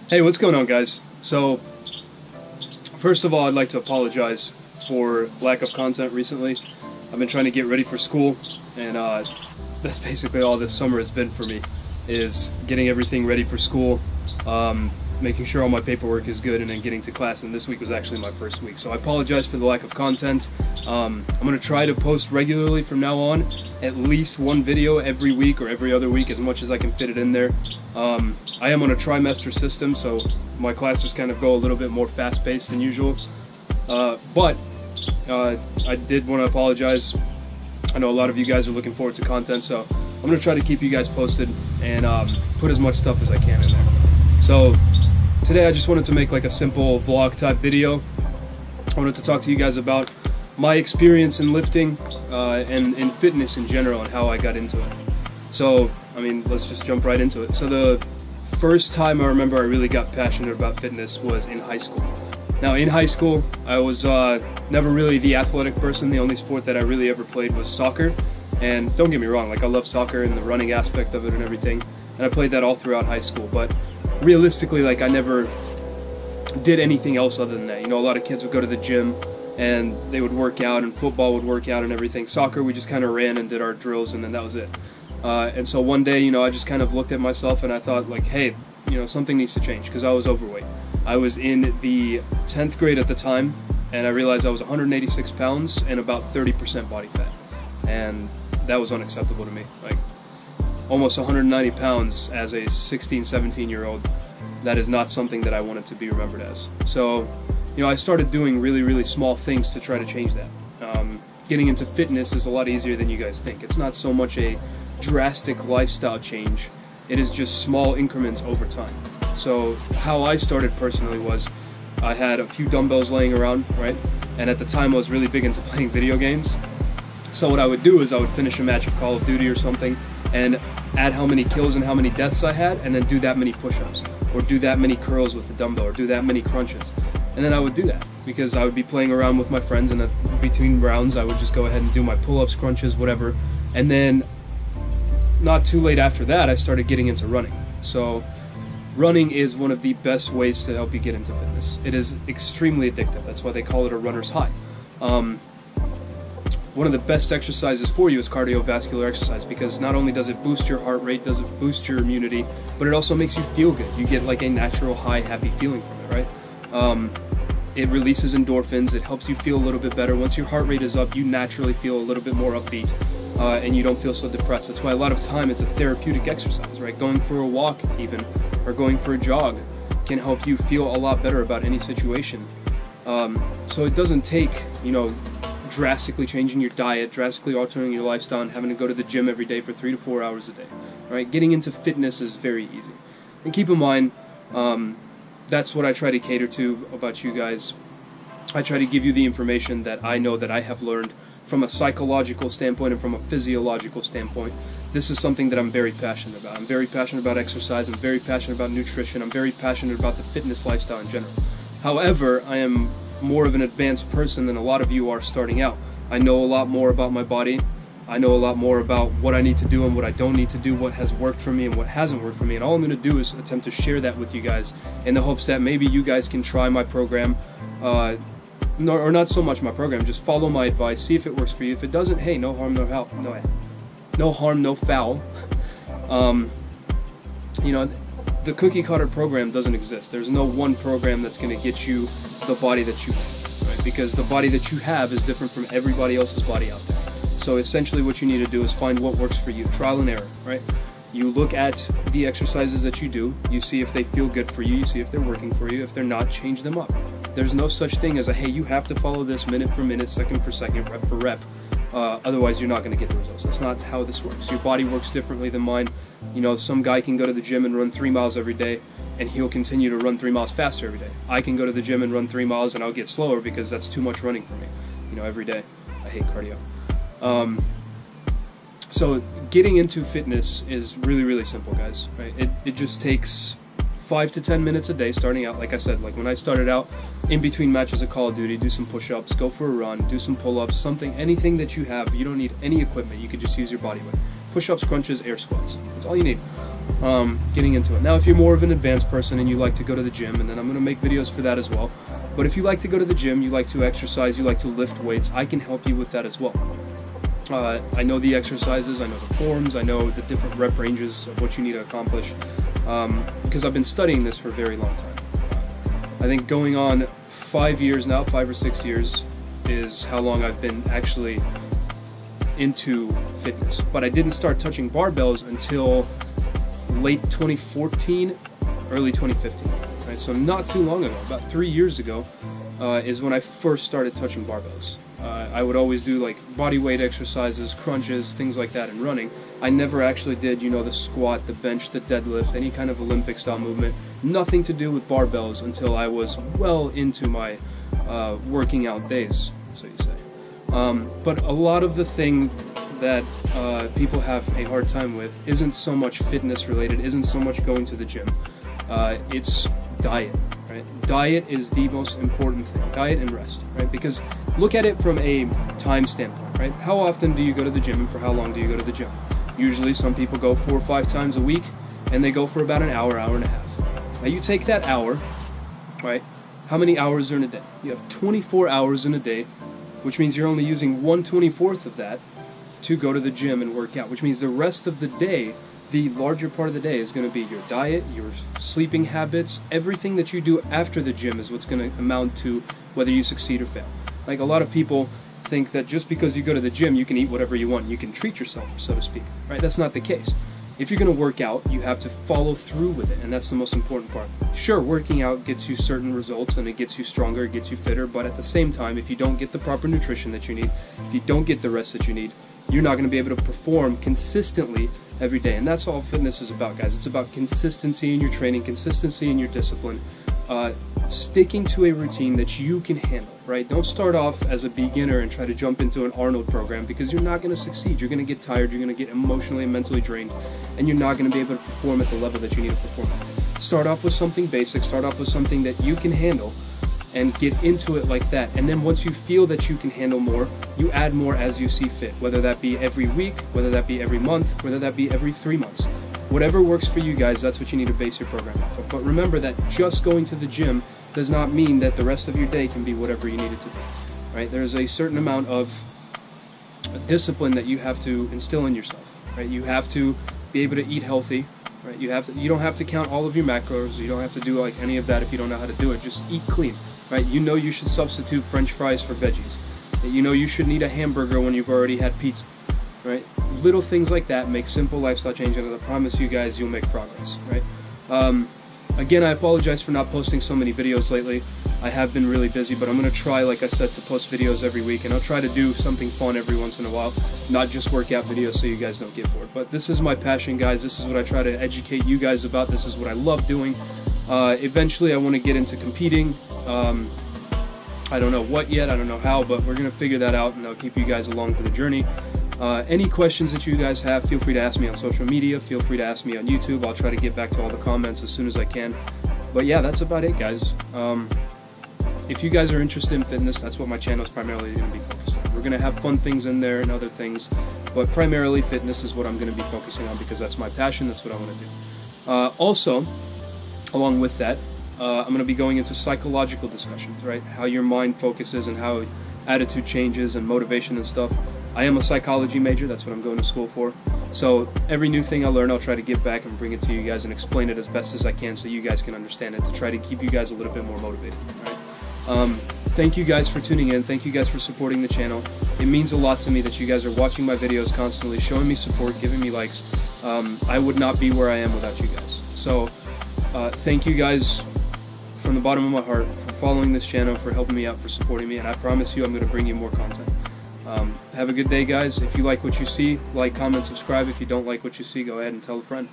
Hey, what's going on, guys? So, first of all, I'd like to apologize for lack of content recently. I've been trying to get ready for school, and that's basically all this summer has been for me, is getting everything ready for school, making sure all my paperwork is good, and then getting to class, and this week was actually my first week. So I apologize for the lack of content. I'm going to try to post regularly from now on, at least one video every week or every other week, as much as I can fit it in there. I am on a trimester system, so my classes kind of go a little bit more fast-paced than usual. But I did want to apologize. I know a lot of you guys are looking forward to content, so I'm going to try to keep you guys posted and put as much stuff as I can in there. So today I just wanted to make like a simple vlog type video. I wanted to talk to you guys about my experience in lifting and in fitness in general and how I got into it. So, I mean, let's just jump right into it. So the first time I remember I really got passionate about fitness was in high school. Now, in high school, I was never really the athletic person. The only sport that I really ever played was soccer. And don't get me wrong, like I love soccer and the running aspect of it and everything. And I played that all throughout high school. But realistically, like I never did anything else other than that. You know, a lot of kids would go to the gym and they would work out, and football would work out and everything. Soccer, we just kind of ran and did our drills, and then that was it. And so one day, you know, I just kind of looked at myself and I thought, like, hey, you know, something needs to change, because I was overweight. I was in the 10th grade at the time, and I realized I was 186 pounds and about 30% body fat. And that was unacceptable to me. Like, almost 190 pounds as a 16, 17-year-old, that is not something that I wanted to be remembered as. So, you know, I started doing really, really small things to try to change that. Getting into fitness is a lot easier than you guys think. It's not so much a drastic lifestyle change. It is just small increments over time. So how I started personally was I had a few dumbbells laying around, right? And at the time I was really big into playing video games. So what I would do is I would finish a match of Call of Duty or something and add how many kills and how many deaths I had, and then do that many push-ups, or do that many curls with the dumbbell, or do that many crunches. And then I would do that because I would be playing around with my friends, and between rounds I would just go ahead and do my pull-ups, crunches, whatever. And then not too late after that, I started getting into running. So running is one of the best ways to help you get into fitness. It is extremely addictive. That's why they call it a runner's high. One of the best exercises for you is cardiovascular exercise, because not only does it boost your heart rate, does it boost your immunity, but it also makes you feel good. You get like a natural high, happy feeling from it, right? It releases endorphins. It helps you feel a little bit better. Once your heart rate is up, you naturally feel a little bit more upbeat. And you don't feel so depressed. That's why a lot of time it's a therapeutic exercise, right? Going for a walk even, or going for a jog, can help you feel a lot better about any situation. So it doesn't take, you know, drastically changing your diet, drastically altering your lifestyle, and having to go to the gym every day for 3 to 4 hours a day, right? Getting into fitness is very easy. And keep in mind, that's what I try to cater to about you guys. I try to give you the information that I know that I have learned from a psychological standpoint and from a physiological standpoint. This is something that I'm very passionate about. I'm very passionate about exercise. I'm very passionate about nutrition. I'm very passionate about the fitness lifestyle in general. However, I am more of an advanced person than a lot of you are starting out. I know a lot more about my body. I know a lot more about what I need to do and what I don't need to do, what has worked for me and what hasn't worked for me. And all I'm going to do is attempt to share that with you guys in the hopes that maybe you guys can try my program, or not so much my program, just follow my advice, see if it works for you. If it doesn't, hey, no harm, no harm, no foul. You know, the cookie cutter program doesn't exist. There's no one program that's going to get you the body that you want, right? Because the body that you have is different from everybody else's body out there. So essentially what you need to do is find what works for you, trial and error, right? You look at the exercises that you do, you see if they feel good for you, you see if they're working for you. If they're not, change them up. There's no such thing as a, hey, you have to follow this minute for minute, second for second, rep for rep. Otherwise, you're not going to get the results. That's not how this works. Your body works differently than mine. You know, some guy can go to the gym and run 3 miles every day, and he'll continue to run 3 miles faster every day. I can go to the gym and run 3 miles, and I'll get slower because that's too much running for me, you know, every day. I hate cardio. So getting into fitness is really, really simple, guys, right? It just takes 5 to 10 minutes a day starting out. Like I said, like when I started out, in between matches of Call of Duty, do some push-ups, go for a run, do some pull-ups, something, anything that you have. You don't need any equipment. You can just use your body weight. Push-ups, crunches, air squats. That's all you need. getting into it. Now, if you're more of an advanced person and you like to go to the gym, and then I'm going to make videos for that as well. But if you like to go to the gym, you like to exercise, you like to lift weights, I can help you with that as well. I know the exercises, I know the forms, I know the different rep ranges of what you need to accomplish, because I've been studying this for a very long time. I think going on 5 years now, 5 or 6 years, is how long I've been actually into fitness. But I didn't start touching barbells until late 2014, early 2015. Right? So not too long ago, about 3 years ago, is when I first started touching barbells. I would always do like body weight exercises, crunches, things like that, and running. I never actually did, you know, the squat, the bench, the deadlift, any kind of Olympic style movement. Nothing to do with barbells until I was well into my working out days, so you say. But a lot of the thing that people have a hard time with isn't so much fitness related, isn't so much going to the gym. It's diet, right? Diet is the most important thing. Diet and rest, right? Because look at it from a time standpoint, right? How often do you go to the gym and for how long do you go to the gym? Usually some people go 4 or 5 times a week and they go for about an hour, hour and a half. Now you take that hour, right? How many hours are in a day? You have 24 hours in a day, which means you're only using 1/24 of that to go to the gym and work out, which means the rest of the day, the larger part of the day, is going to be your diet, your sleeping habits, everything that you do after the gym is what's going to amount to whether you succeed or fail. Like, a lot of people think that just because you go to the gym, you can eat whatever you want, you can treat yourself, so to speak, right? That's not the case. If you're going to work out, you have to follow through with it, and that's the most important part. Sure, working out gets you certain results, and it gets you stronger, it gets you fitter, but at the same time, if you don't get the proper nutrition that you need, if you don't get the rest that you need, you're not going to be able to perform consistently every day. And that's all fitness is about, guys. It's about consistency in your training, consistency in your discipline, sticking to a routine that you can handle, right? Don't start off as a beginner and try to jump into an Arnold program, because you're not going to succeed. You're going to get tired, you're going to get emotionally and mentally drained, and you're not going to be able to perform at the level that you need to perform at. Start off with something basic, start off with something that you can handle, and get into it like that. And then once you feel that you can handle more, you add more as you see fit, whether that be every week, whether that be every month, whether that be every 3 months. Whatever works for you guys, that's what you need to base your program off of. But remember that just going to the gym does not mean that the rest of your day can be whatever you need it to be, right? There's a certain amount of discipline that you have to instill in yourself, right? You have to be able to eat healthy, right? You don't have to count all of your macros. You don't have to do like any of that if you don't know how to do it. Just eat clean, right? You know you should substitute French fries for veggies. You know you shouldn't eat a hamburger when you've already had pizza, right? Little things like that make simple lifestyle change, and I promise you guys you'll make progress, right? Again, I apologize for not posting so many videos lately. I have been really busy, but I'm going to try, like I said, to post videos every week, and I'll try to do something fun every once in a while, not just workout videos so you guys don't get bored. But this is my passion, guys. This is what I try to educate you guys about. This is what I love doing. Eventually, I want to get into competing. I don't know what yet, I don't know how, but we're going to figure that out, and I'll keep you guys along for the journey. Any questions that you guys have, feel free to ask me on social media, feel free to ask me on YouTube. I'll try to get back to all the comments as soon as I can. But yeah, that's about it, guys. If you guys are interested in fitness, that's what my channel is primarily going to be focused on. We're going to have fun things in there and other things, but primarily fitness is what I'm going to be focusing on, because that's my passion, that's what I want to do. Also, along with that, I'm going to be going into psychological discussions, right? How your mind focuses and how attitude changes and motivation and stuff. I am a psychology major, that's what I'm going to school for. So every new thing I learn, I'll try to give back and bring it to you guys and explain it as best as I can so you guys can understand it, to try to keep you guys a little bit more motivated, right? Thank you guys for tuning in. Thank you guys for supporting the channel. It means a lot to me that you guys are watching my videos constantly, showing me support, giving me likes. I would not be where I am without you guys. So thank you guys from the bottom of my heart for following this channel, for helping me out, for supporting me, and I promise you I'm going to bring you more content. Have a good day, guys. If you like what you see, like, comment, subscribe. If you don't like what you see, go ahead and tell a friend.